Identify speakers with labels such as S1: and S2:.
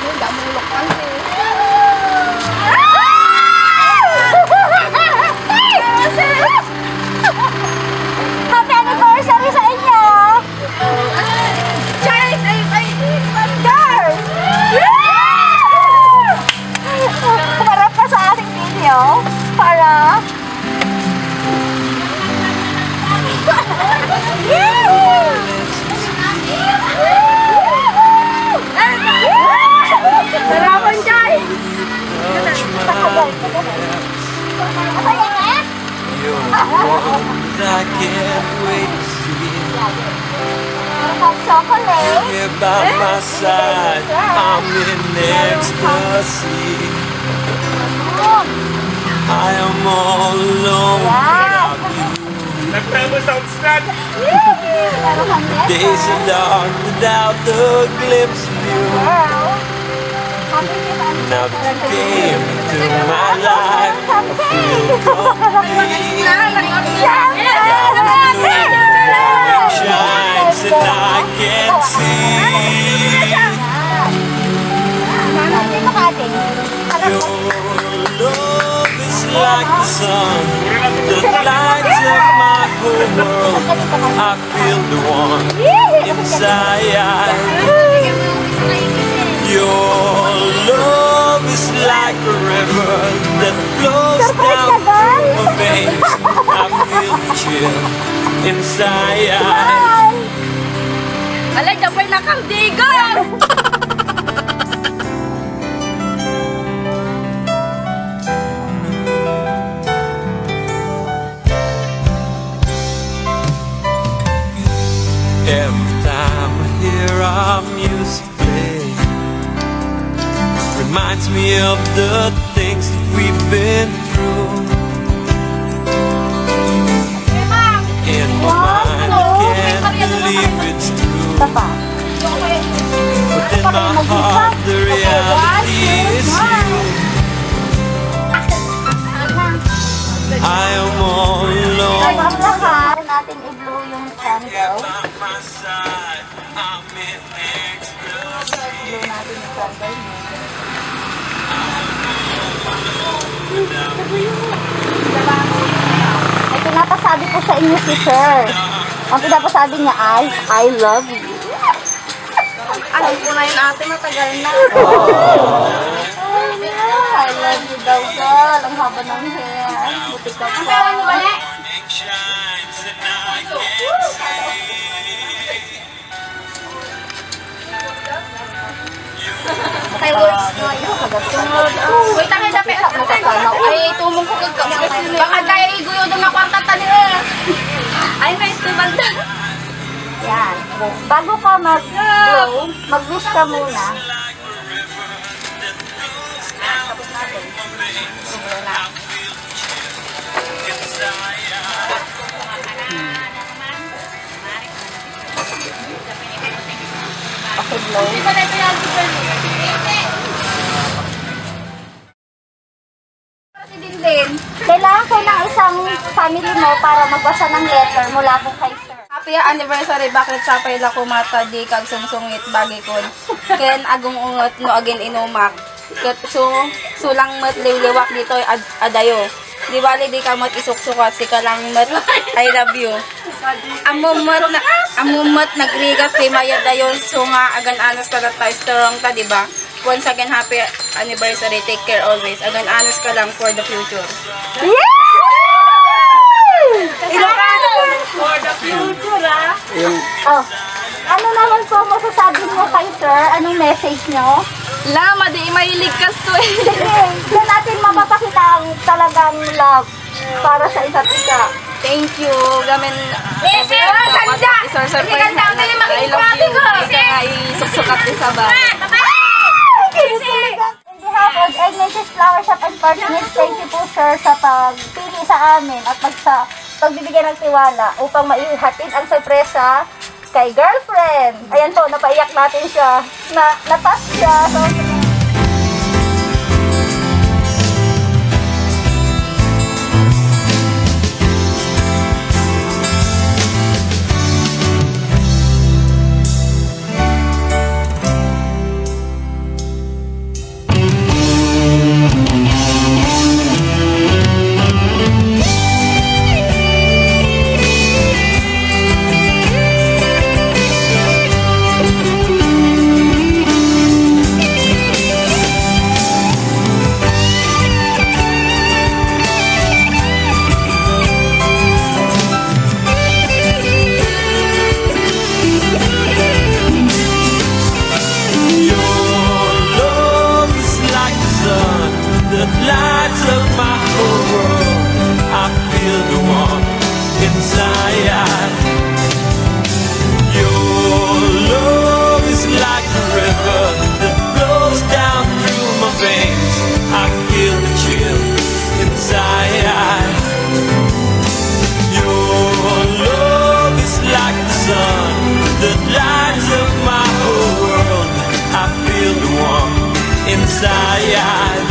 S1: Gak muluk kan sih.
S2: Happy anniversary sa inyo!
S1: Guys,
S2: Girls! Kumarap ka sa ating video para
S1: salamat guys!
S3: I can't wait to see
S2: chocolate.
S3: you by my side. I'm in ecstasy. I am all alone without you. Days are dark without the glimpse of you. Now that you came into my life, I feel complete. Morning shines and I can see your love is like the sun that lights up my whole world. I feel the one inside. Your love is like a river that flows down through my veins. I feel the chill inside.
S1: Alay, dapat na kang digas!
S3: Every time I hear our music play, reminds me of the things that we've been through. In my mind, I can't believe it's true, but in my heart, the reality is you. I am all alone.
S2: Natin i-blow yung candle.
S3: My side, I'm in ecstasy.
S2: I-blow natin yung candle. Ay, pinapasabi ko sa inyo si Sir. Ang pinapasabi niya ay, I love you.
S1: Alam ko na yun ate, matagal na.
S2: I love you daw, girl. Ang haba ng hair. Buti ka pa.
S1: Kay words ko yun. Wait, ang dapat. Ay, tumong ko kagkabas. Baka dahil iguyo doon na kwartata niya. Ay, may banda.
S2: Yan. Bago ka mag-blow, mag-wish ka muna.
S1: Tapos natin. Sobra na.
S2: Okay, blow. Kailangan ko ng isang family mo para magbasa ng letter mula po kay Sir.
S1: Happy anniversary, bakit sapay la kumata di kag sungsungit bagi kon. Ken agong ungot no agin inumak. Ket sulang mat liwliwak dito adayo. Di bali di ka mat isuksukat si ka lang mat I love you. Amumat nagriga kay maya dayon so nga agan anos ka tayo strong ta di ba? Once again, happy anniversary. Take care always. Agan anos ka lang for the future. For the future, ah.
S2: Oh. Ano naman po masasabi mo kay Sir? Anong message nyo?
S1: Lama, di mahilig kas to eh.
S2: Sige, doon natin mapapakita ang talagang love para sa isa't isa.
S1: Thank you. Gamin. Surprise. I love you. Kaya isuksukat ko sa ba.
S2: On behalf of Ignatius Flower Shop and Partners, thank you po Sir sa pagpili sa amin at pagbibigyan ng tiwala upang maihatid ang sorpresa kay girlfriend. Ayan po, napaiyak natin siya. Natas siya. So,
S3: Visayas.